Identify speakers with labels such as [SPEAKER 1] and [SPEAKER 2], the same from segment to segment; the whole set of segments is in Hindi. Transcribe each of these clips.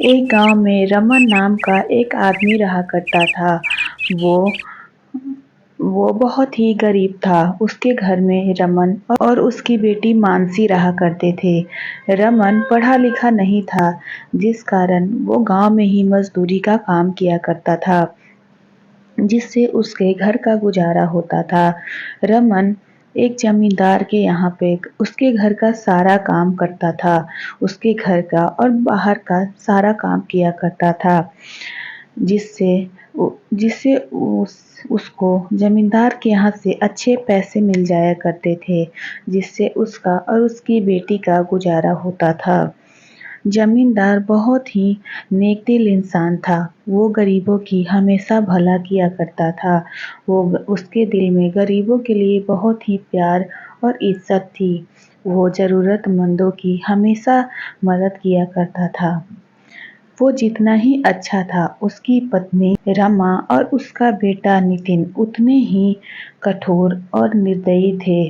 [SPEAKER 1] एक गांव में रमन नाम का एक आदमी रहा करता था। वो वो बहुत ही गरीब था। उसके घर में रमन और उसकी बेटी मानसी रहा करते थे। रमन पढ़ा लिखा नहीं था, जिस कारण वो गांव में ही मजदूरी का काम किया करता था, जिससे उसके घर का गुजारा होता था। रमन एक जमींदार के यहाँ पे उसके घर का सारा काम करता था। उसके घर का और बाहर का सारा काम किया करता था, जिससे जिससे उसको जमींदार के यहाँ से अच्छे पैसे मिल जाया करते थे, जिससे उसका और उसकी बेटी का गुजारा होता था। जमींदार बहुत ही नेक-दिल इंसान था। वो गरीबों की हमेशा भला किया करता था। वो उसके दिल में गरीबों के लिए बहुत ही प्यार और इज़्ज़त थी। वो ज़रूरतमंदों की हमेशा मदद किया करता था। वो जितना ही अच्छा था, उसकी पत्नी रमा और उसका बेटा नितिन उतने ही कठोर और निर्दयी थे।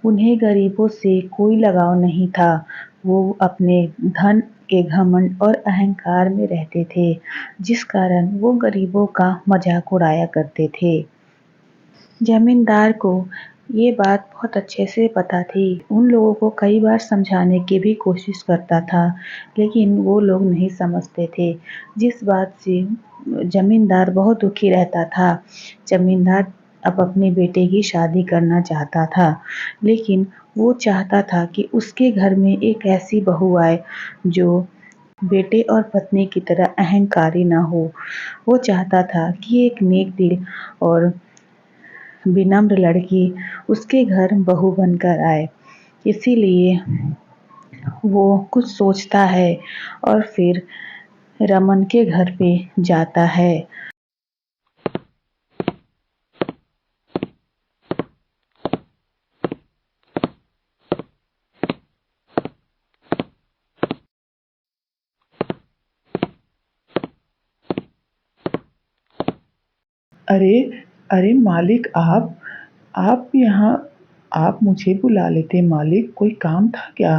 [SPEAKER 1] उन्हें गरीबों से कोई लगाव नहीं था। वो अपने धन के घमंड और अहंकार में रहते थे, जिस कारण वो गरीबों का मजाक उड़ाया करते थे। जमींदार को ये बात बहुत अच्छे से पता थी। उन लोगों को कई बार समझाने की भी कोशिश करता था, लेकिन वो लोग नहीं समझते थे, जिस बात से जमींदार बहुत दुखी रहता था। जमींदार अब अपने बेटे की शादी करना चाहता था, लेकिन वो चाहता था कि उसके घर में एक ऐसी बहू आए जो बेटे और पत्नी की तरह अहंकारी ना हो। वो चाहता था कि एक नेक दिल और विनम्र लड़की उसके घर बहू बनकर आए। इसीलिए वो कुछ सोचता है और फिर रमन के घर पे जाता है।
[SPEAKER 2] अरे अरे मालिक, आप यहाँ, आप मुझे बुला लेते मालिक। कोई काम था क्या?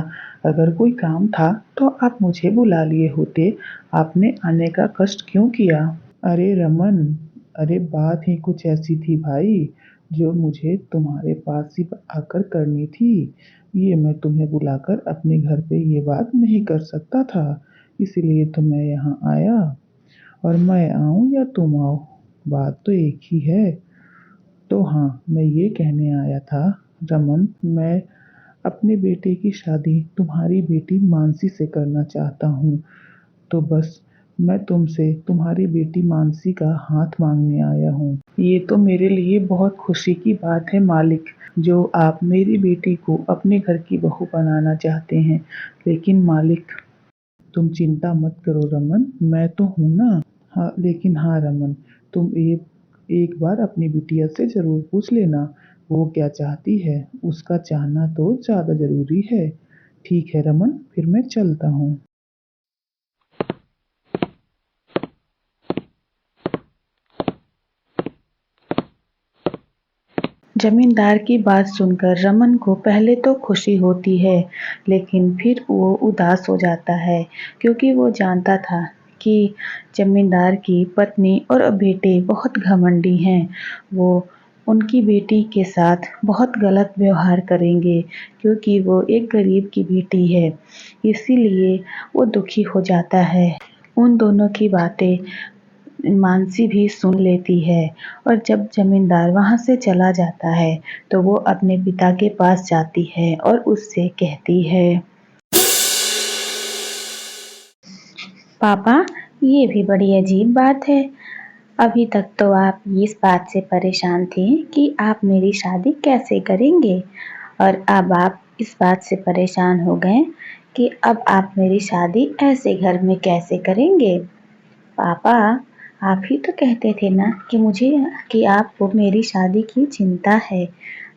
[SPEAKER 2] अगर कोई काम था तो आप मुझे बुला लिए होते। आपने आने का कष्ट क्यों किया? अरे रमन, अरे बात ही कुछ ऐसी थी भाई, जो मुझे तुम्हारे पास ही आकर करनी थी। ये मैं तुम्हें बुलाकर अपने घर पे ये बात नहीं कर सकता था, इसीलिए तो मैं यहाँ आया। और मैं आऊँ या तुम आओ, बात तो एक ही है। तो हाँ, मैं ये कहने आया था रमन, मैं अपने बेटे की शादी तुम्हारी बेटी मानसी से करना चाहता हूँ। तो बस मैं तुमसे तुम्हारी बेटी मानसी का हाथ मांगने आया हूँ। ये तो मेरे लिए बहुत खुशी की बात है मालिक, जो आप मेरी बेटी को अपने घर की बहू बनाना चाहते हैं। लेकिन मालिक, तुम चिंता मत करो रमन, मैं तो हूँ ना। हाँ, लेकिन हाँ रमन, तुम एक बार अपनी बिटिया से ज़रूर पूछ लेना, वो क्या चाहती है। उसका चाहना तो ज़्यादा ज़रूरी है। ठीक है रमन, फिर मैं चलता हूँ।
[SPEAKER 1] जमींदार की बात सुनकर रमन को पहले तो खुशी होती है, लेकिन फिर वो उदास हो जाता है, क्योंकि वो जानता था कि जमींदार की पत्नी और बेटे बहुत घमंडी हैं। वो उनकी बेटी के साथ बहुत गलत व्यवहार करेंगे, क्योंकि वो एक गरीब की बेटी है। इसीलिए वो दुखी हो जाता है। उन दोनों की बातें मानसी भी सुन लेती है, और जब जमींदार वहाँ से चला जाता है, तो वो अपने पिता के पास जाती है और उससे कहती है, पापा, ये भी बड़ी अजीब बात है। अभी तक तो आप इस बात से परेशान थे कि आप मेरी शादी कैसे करेंगे, और अब आप इस बात से परेशान हो गए कि अब आप मेरी शादी ऐसे घर में कैसे करेंगे। पापा, आप ही तो कहते थे ना कि आपको मेरी शादी की चिंता है।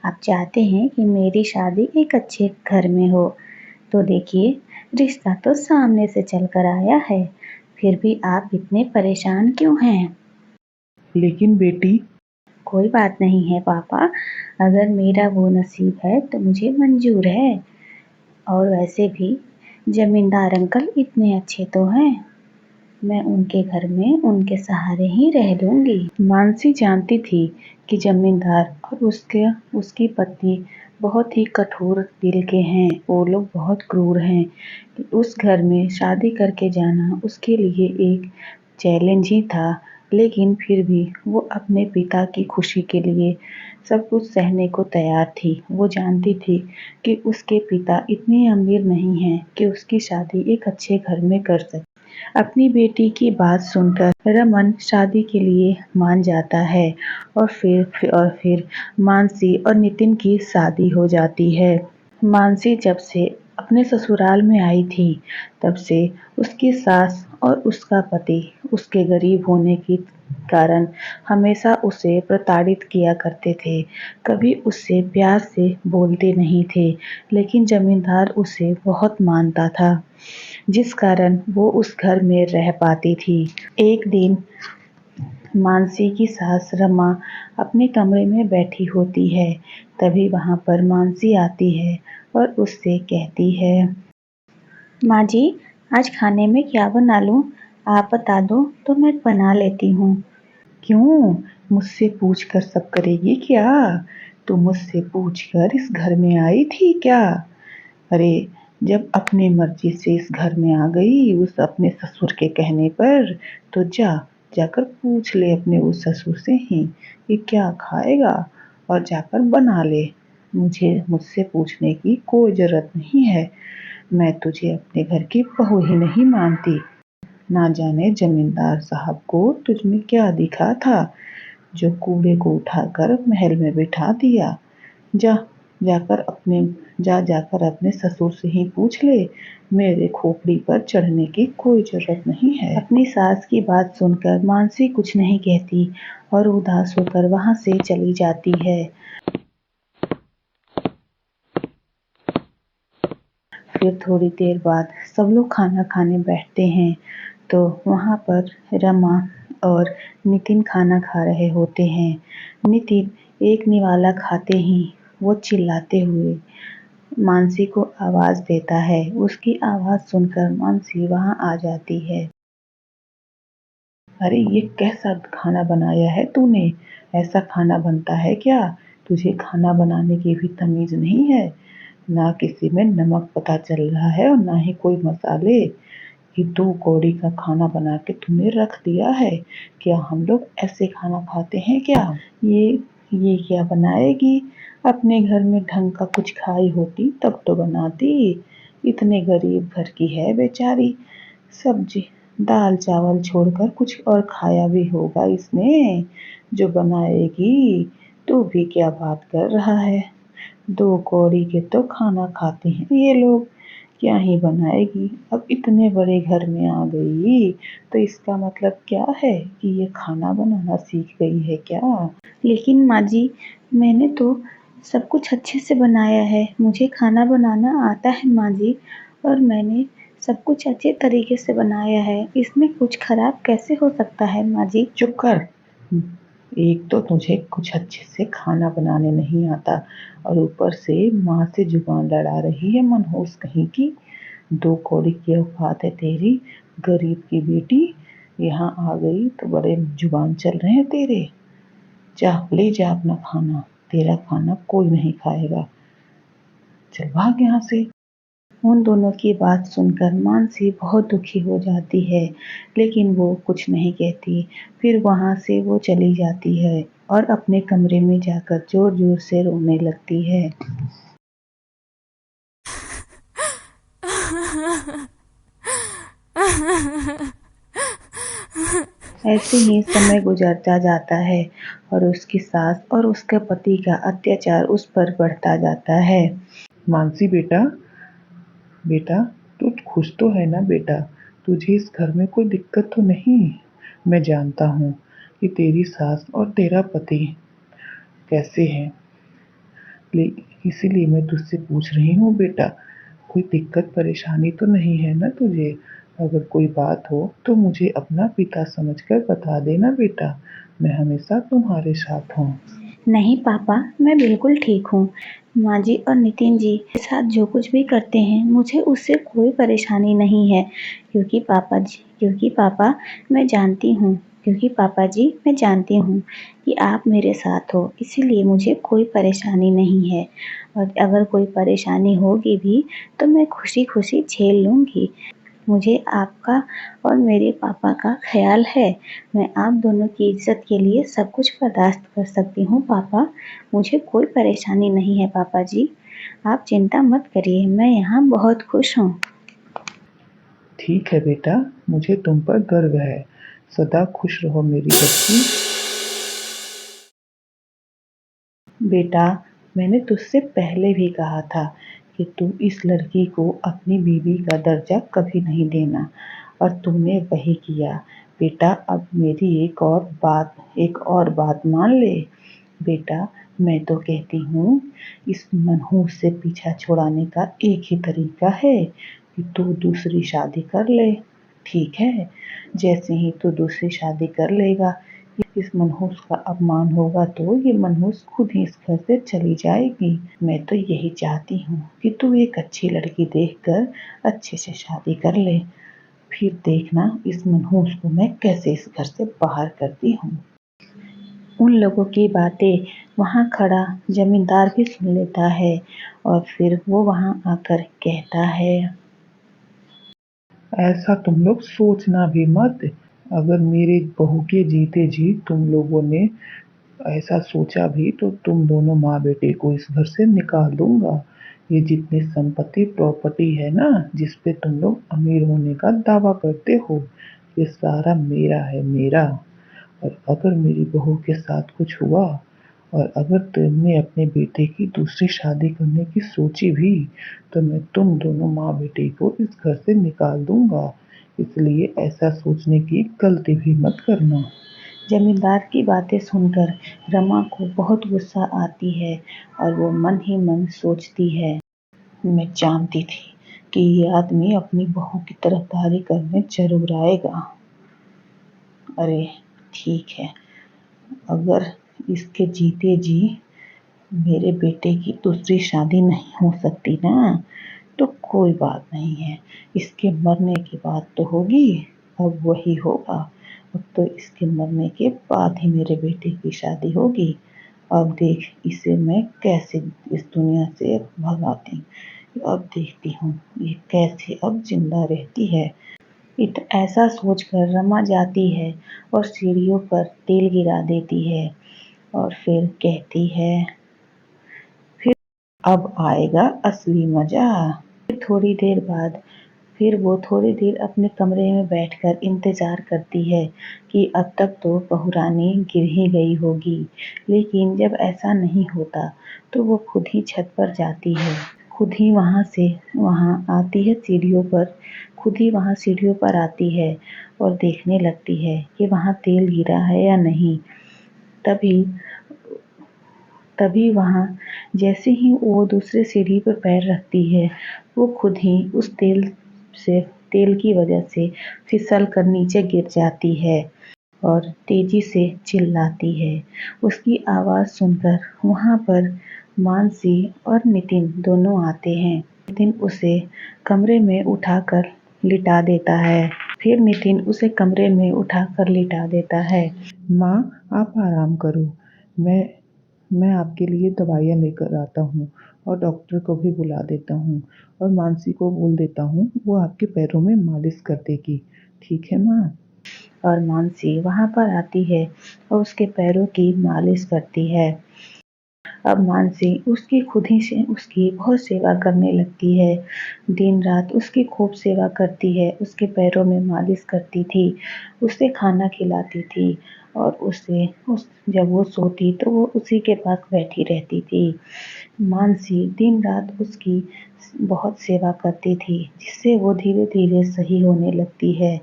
[SPEAKER 1] आप चाहते हैं कि मेरी शादी एक अच्छे घर में हो। तो देखिए, रिश्ता तो सामने से चल कर आया है, फिर भी आप इतने परेशान क्यों हैं?
[SPEAKER 2] लेकिन बेटी,
[SPEAKER 1] कोई बात नहीं है पापा, अगर मेरा वो नसीब है तो मुझे मंजूर है। और वैसे भी जमींदार अंकल इतने अच्छे तो हैं। मैं उनके घर में उनके सहारे ही रह लूंगी। मानसी जानती थी कि जमींदार और उसकी पत्नी बहुत ही कठोर दिल के हैं। वो लोग बहुत क्रूर हैं। उस घर में शादी करके जाना उसके लिए एक चैलेंज ही था, लेकिन फिर भी वो अपने पिता की खुशी के लिए सब कुछ सहने को तैयार थी। वो जानती थी कि उसके पिता इतने अमीर नहीं हैं कि उसकी शादी एक अच्छे घर में कर सके। अपनी बेटी की बात सुनकर रमन शादी के लिए मान जाता है और फिर मानसी और नितिन की शादी हो जाती है। मानसी जब से अपने ससुराल में आई थी, तब से उसकी सास और उसका पति उसके गरीब होने के कारण हमेशा उसे प्रताड़ित किया करते थे। कभी उससे प्यार से बोलते नहीं थे, लेकिन जमींदार उसे बहुत मानता था, जिस कारण वो उस घर में रह पाती थी। एक दिन मानसी की सास रमा अपने कमरे में बैठी होती है। तभी वहाँ पर मानसी आती है और उससे कहती है, माँ जी, आज खाने में क्या बना लूँ? आप बता दो तो मैं बना लेती हूँ।
[SPEAKER 2] क्यों? मुझसे पूछ कर सब करेगी क्या? तू मुझसे पूछ कर इस घर में आई थी क्या? अरे, जब अपने मर्जी से इस घर में आ गई उस अपने ससुर के कहने पर, तो जाकर पूछ ले अपने उस ससुर से ही कि क्या खाएगा और जाकर बना ले। मुझसे पूछने की कोई जरूरत नहीं है। मैं तुझे अपने घर की बहू ही नहीं मानती। ना जाने जमींदार साहब को तुझ में क्या दिखा था जो कूड़े को उठाकर महल में बिठा दिया। जा जाकर अपने ससुर से ही पूछ ले। मेरे खोपड़ी पर चढ़ने की कोई जरूरत नहीं है।
[SPEAKER 1] अपनी सास की बात सुनकर मानसी कुछ नहीं कहती और उदास होकर वहाँ से चली जाती है। फिर थोड़ी देर बाद सब लोग खाना खाने बैठते हैं, तो वहाँ पर रमा और नितिन खाना खा रहे होते हैं। नितिन एक निवाला खाते ही वो चिल्लाते हुए मानसी को आवाज देता है। उसकी आवाज सुनकर मानसी वहाँ आ जाती है।
[SPEAKER 2] अरे, ये कैसा खाना बनाया है तूने? ऐसा खाना बनता है क्या? तुझे खाना बनाने की भी तमीज नहीं है। ना किसी में नमक पता चल रहा है और ना ही कोई मसाले। ये 2 कौड़ी का खाना बना के तूने रख दिया है। क्या हम लोग ऐसे खाना खाते हैं क्या?
[SPEAKER 1] ये क्या बनाएगी? अपने घर में ढंग का कुछ खाई होती तब तो बनाती। इतने गरीब घर की है बेचारी। सब्जी दाल चावल छोड़कर कुछ और खाया भी होगा इसने जो बनाएगी। तू भी क्या बात कर रहा है? 2 कौड़ी के तो खाना खाते हैं ये लोग। क्या ही बनाएगी? अब इतने बड़े घर में आ गई तो इसका मतलब क्या है कि ये खाना बनाना सीख गई है क्या? लेकिन माँ जी, मैंने तो सब कुछ अच्छे से बनाया है। मुझे खाना बनाना आता है माँ जी, और मैंने सब कुछ अच्छे तरीके से बनाया है। इसमें कुछ खराब कैसे हो सकता है माँ जी?
[SPEAKER 2] चुप कर। एक तो तुझे कुछ अच्छे से खाना बनाने नहीं आता और ऊपर से माँ से जुबान लड़ा रही है मनहूस कहीं की। 2 कौड़ी की औकात है तेरी। गरीब की बेटी यहाँ आ गई तो बड़े जुबान चल रहे हैं तेरे। ले जा अपना खाना। तेरा खाना कोई नहीं खाएगा। चल भाग यहाँ से।
[SPEAKER 1] उन दोनों की बात सुनकर मानसी बहुत दुखी हो जाती है, लेकिन वो कुछ नहीं कहती। फिर वहाँ से वो चली जाती है और अपने कमरे में जाकर जोर-जोर से रोने लगती है। ऐसे ही समय गुजरता जाता है और उसकी सास और उसके पति का अत्याचार उस पर बढ़ता जाता है।
[SPEAKER 2] मानसी बेटा, बेटा, तू खुश तो है ना बेटा? तुझे इस घर में कोई दिक्कत तो नहीं? मैं जानता हूँ कि तेरी सास और तेरा पति कैसे हैं, इसीलिए मैं तुझसे पूछ रही हूँ बेटा। कोई दिक्कत परेशानी तो नहीं है ना तुझे? अगर कोई बात हो तो मुझे अपना पिता समझकर बता देना बेटा। मैं हमेशा तुम्हारे साथ हूँ।
[SPEAKER 1] नहीं पापा, मैं बिल्कुल ठीक हूँ। माँ जी और नितिन जी के साथ जो कुछ भी करते हैं मुझे उससे कोई परेशानी नहीं है क्योंकि पापा मैं जानती हूँ क्योंकि पापा जी मैं जानती हूँ कि आप मेरे साथ हो इसीलिए मुझे कोई परेशानी नहीं है और अगर कोई परेशानी होगी भी तो मैं खुशी-खुशी झेल लूँगी। मुझे आपका और मेरे पापा का ख़्याल है। मैं आप दोनों की इज़्ज़त के लिए सब कुछ बर्दाश्त कर सकती हूँ पापा। मुझे कोई परेशानी नहीं है पापा जी। आप चिंता मत करिए, मैं यहाँ बहुत खुश हूँ।
[SPEAKER 2] ठीक है बेटा, मुझे तुम पर गर्व है। सदा खुश रहो मेरी बच्ची। बेटा, मैंने तुझसे पहले भी कहा था कि तू इस लड़की को अपनी बीवी का दर्जा कभी नहीं देना और तुमने वही किया। बेटा, अब मेरी एक और बात मान ले। बेटा, मैं तो कहती हूँ इस मनहूस से पीछा छुड़ाने का एक ही तरीका है कि तू दूसरी शादी कर ले। ठीक है, जैसे ही तू दूसरी शादी कर लेगा, इस मनहूस का अपमान होगा तो ये मनहूस खुद ही इस घर से चली जाएगी। मैं तो यही चाहती हूँ कि तू एक अच्छी लड़की देखकर अच्छे से शादी कर ले। फिर देखना इस मनहूस को मैं कैसे इस घर से बाहर करती हूँ। उन लोगों की बातें वहाँ खड़ा जमींदार भी सुन लेता है और फिर वो वहाँ आकर कहता है, ऐसा तुम लोग सोचना भी मत। अगर मेरे बहू के जीते जी तुम लोगों ने ऐसा सोचा भी तो तुम दोनों माँ बेटे को इस घर से निकाल दूंगा। ये जितनी संपत्ति प्रॉपर्टी है ना, जिस पे तुम लोग अमीर होने का दावा करते हो, ये सारा मेरा है, मेरा। और अगर मेरी बहू के साथ कुछ हुआ और अगर तुमने अपने बेटे की दूसरी शादी करने की सोची भी तो मैं तुम दोनों माँ बेटे को इस घर से निकाल दूंगा। इसलिए ऐसा सोचने की गलती भी मत करना।
[SPEAKER 1] जमींदार की बातें सुनकर रमा को बहुत गुस्सा आती है और वो मन ही मन सोचती है, मैं जानती थी कि ये आदमी अपनी बहू की तरफदारी करने जरूर आएगा। अरे ठीक है, अगर इसके जीते जी मेरे बेटे की दूसरी शादी नहीं हो सकती ना तो कोई बात नहीं है, इसके मरने की बात तो होगी। अब वही होगा, अब तो इसके मरने के बाद ही मेरे बेटे की शादी होगी। अब देख इसे मैं कैसे इस दुनिया से भगाती हूँ। अब देखती हूँ ये कैसे अब जिंदा रहती है। ऐसा सोचकर रमा जाती है और सीढ़ियों पर तेल गिरा देती है और फिर कहती है, फिर अब आएगा असली मजा। फिर थोड़ी देर बाद फिर वो थोड़ी देर अपने कमरे में बैठकर इंतजार करती है कि अब तक तो बहुरानी गिर ही गई होगी, लेकिन जब ऐसा नहीं होता तो वो खुद ही छत पर जाती है। खुद ही वहाँ आती है सीढ़ियों पर, खुद ही वहाँ सीढ़ियों पर आती है और देखने लगती है कि वहाँ तेल गिरा है या नहीं। तभी तभी वहाँ जैसे ही वो दूसरी सीढ़ी पर पैर रखती है, वो खुद ही उस तेल की वजह से फिसल कर नीचे गिर जाती है और तेजी से चिल्लाती है। उसकी आवाज़ सुनकर वहाँ पर मानसी और नितिन दोनों आते हैं। नितिन उसे कमरे में उठाकर लिटा देता है। फिर नितिन उसे कमरे में उठाकर लिटा देता है।
[SPEAKER 2] माँ, आप आराम करो। मैं मैं आपके लिए दवाइयाँ लेकर आता हूँ और डॉक्टर को भी बुला देता हूँ और मानसी को बोल देता हूँ वो आपके पैरों में मालिश कर देगी। ठीक है माँ?
[SPEAKER 1] और मानसी वहाँ पर आती है और उसके पैरों की मालिश करती है। अब मानसी उसकी खुद ही से उसकी बहुत सेवा करने लगती है। दिन रात उसकी खूब सेवा करती है, उसके पैरों में मालिश करती थी, उसे खाना खिलाती थी और जब वो सोती तो वो उसी के पास बैठी रहती थी। मानसी दिन रात उसकी बहुत सेवा करती थी, जिससे वो धीरे-धीरे सही होने लगती है।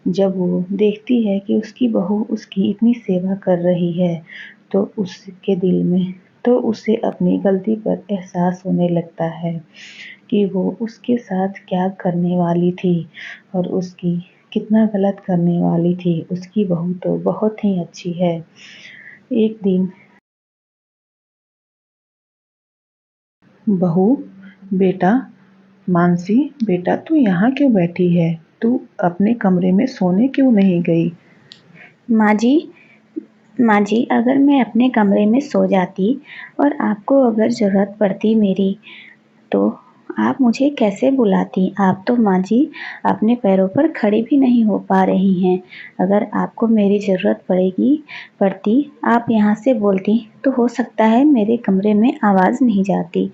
[SPEAKER 1] जब वो देखती है कि उसकी बहू उसकी इतनी सेवा कर रही है, तो उसके दिल में तो उसे अपनी गलती पर एहसास होने लगता है कि वो उसके साथ क्या करने वाली थी और उसकी कितना गलत करने वाली थी। उसकी बहू तो बहुत ही अच्छी है। एक दिन
[SPEAKER 2] बहू, बेटा, मानसी, बेटा तू यहाँ क्यों बैठी है? तू अपने कमरे में सोने क्यों नहीं गई?
[SPEAKER 1] माँ जी, अगर मैं अपने कमरे में सो जाती और आपको अगर ज़रूरत पड़ती मेरी, तो आप मुझे कैसे बुलाती? आप तो माँ जी अपने पैरों पर खड़ी भी नहीं हो पा रही हैं। अगर आपको मेरी ज़रूरत पड़ती, आप यहाँ से बोलती, तो हो सकता है मेरे कमरे में आवाज़ नहीं जाती,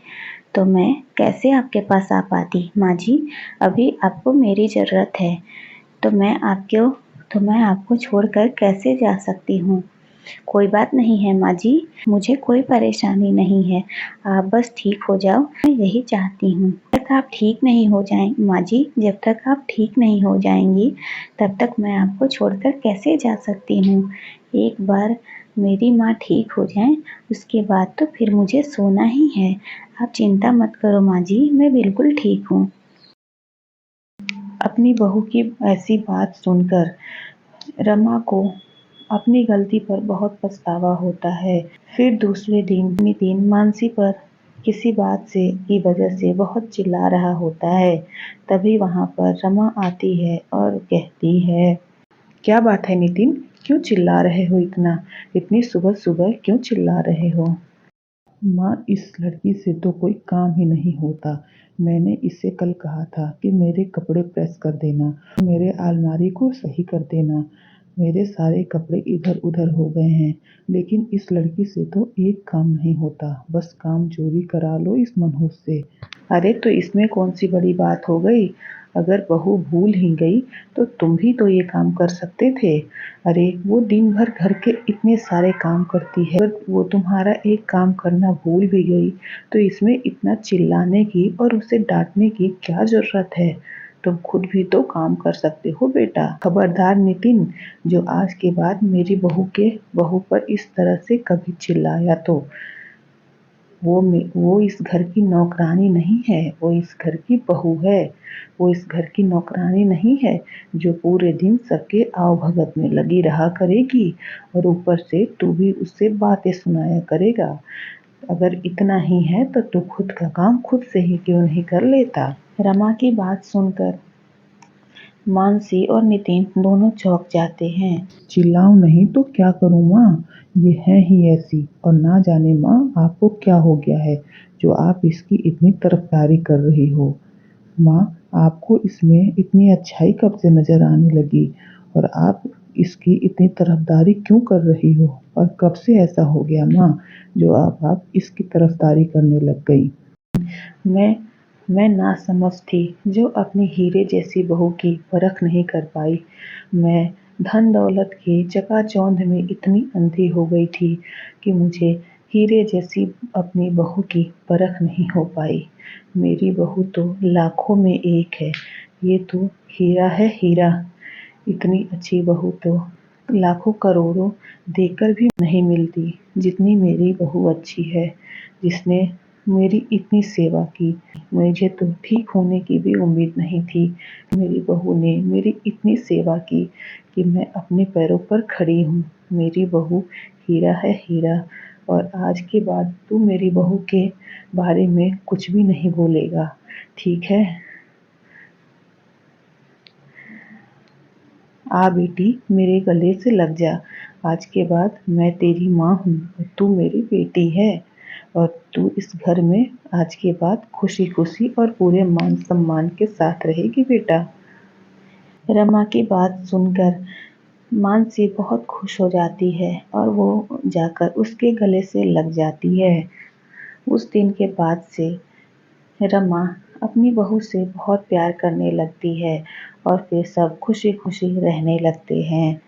[SPEAKER 1] तो मैं कैसे आपके पास आ पाती? माँ जी, अभी आपको मेरी ज़रूरत है, तो मैं आपको छोड़कर कैसे जा सकती हूँ? कोई बात नहीं है माँ जी, मुझे कोई परेशानी नहीं है, आप बस ठीक हो जाओ, मैं यही चाहती हूँ। जब तक आप ठीक नहीं हो जाएँ माँ जी, जब तक आप ठीक नहीं हो जाएँगी, तब तक मैं आपको छोड़कर कैसे जा सकती हूँ? एक बार मेरी माँ ठीक हो जाएँ, उसके बाद तो फिर मुझे सोना ही है। आप चिंता मत करो माँ जी, मैं बिल्कुल ठीक हूँ।
[SPEAKER 2] अपनी बहू की ऐसी बात सुनकर रमा को अपनी गलती पर बहुत पछतावा होता है। फिर दूसरे दिन मानसी पर किसी बात से की वजह से बहुत चिल्ला रहा होता है। तभी वहाँ पर रमा आती है और कहती है, क्या बात है नितिन, क्यों चिल्ला रहे हो इतना? इतनी सुबह सुबह क्यों चिल्ला रहे हो? माँ, इस लड़की से तो कोई काम ही नहीं होता। मैंने इसे कल कहा था कि मेरे कपड़े प्रेस कर देना, मेरे अलमारी को सही कर देना। मेरे सारे कपड़े इधर उधर हो गए हैं, लेकिन इस लड़की से तो एक काम नहीं होता। बस काम चोरी करा लो इस मनहूस से। अरे तो इसमें कौन सी बड़ी बात हो गई? अगर बहू भूल ही गई तो तुम भी तो ये काम कर सकते थे। अरे वो दिन भर घर के इतने सारे काम करती है, अगर वो तुम्हारा एक काम करना भूल भी गई तो इसमें इतना चिल्लाने की और उसे डांटने की क्या जरूरत है? तुम खुद भी तो काम कर सकते हो बेटा। खबरदार नितिन, जो आज के बाद मेरी बहू पर इस तरह से कभी चिल्लाया तो वो इस घर की नौकरानी नहीं है, वो इस घर की बहू है। वो इस घर की नौकरानी नहीं है जो पूरे दिन सबके आवभगत में लगी रहा करेगी और ऊपर से तू भी उससे बातें सुनाया करेगा। अगर इतना ही है तो तू खुद का काम खुद से ही क्यों नहीं कर लेता? रमा की बात सुनकर मानसी और नितिन दोनों चौंक जाते हैं। चिल्लाऊं नहीं तो क्या करूं माँ? ये है ही ऐसी, और ना जाने माँ आपको क्या हो गया है जो आप इसकी इतनी तरफदारी कर रही हो। माँ, आपको इसमें इतनी अच्छाई कब से नजर आने लगी और आप इसकी इतनी तरफदारी क्यों कर रही हो? और कब से ऐसा हो गया माँ जो आप इसकी तरफदारी करने लग गई? मैं मैं नासमझ थी जो अपनी हीरे जैसी बहू की परख नहीं कर पाई। मैं धन दौलत के चकाचौंध में इतनी अंधी हो गई थी कि मुझे हीरे जैसी अपनी बहू की परख नहीं हो पाई। मेरी बहू तो लाखों में एक है, ये तो हीरा है हीरा। इतनी अच्छी बहू तो लाखों करोड़ों देकर भी नहीं मिलती जितनी मेरी बहू अच्छी है, जिसने मेरी इतनी सेवा की। मुझे तो ठीक होने की भी उम्मीद नहीं थी। मेरी बहू ने मेरी इतनी सेवा की कि मैं अपने पैरों पर खड़ी हूँ। मेरी बहू हीरा है हीरा, और आज के बाद तू मेरी बहू के बारे में कुछ भी नहीं बोलेगा, ठीक है? आ बेटी, मेरे गले से लग जा। आज के बाद मैं तेरी माँ हूँ और तू मेरी बेटी है, और तू इस घर में आज के बाद खुशी खुशी और पूरे मान सम्मान के साथ रहेगी बेटा। रमा की बात सुनकर मानसी बहुत खुश हो जाती है और वो जाकर उसके गले से लग जाती है। उस दिन के बाद से रमा अपनी बहू से बहुत प्यार करने लगती है और फिर सब खुशी खुशी रहने लगते हैं।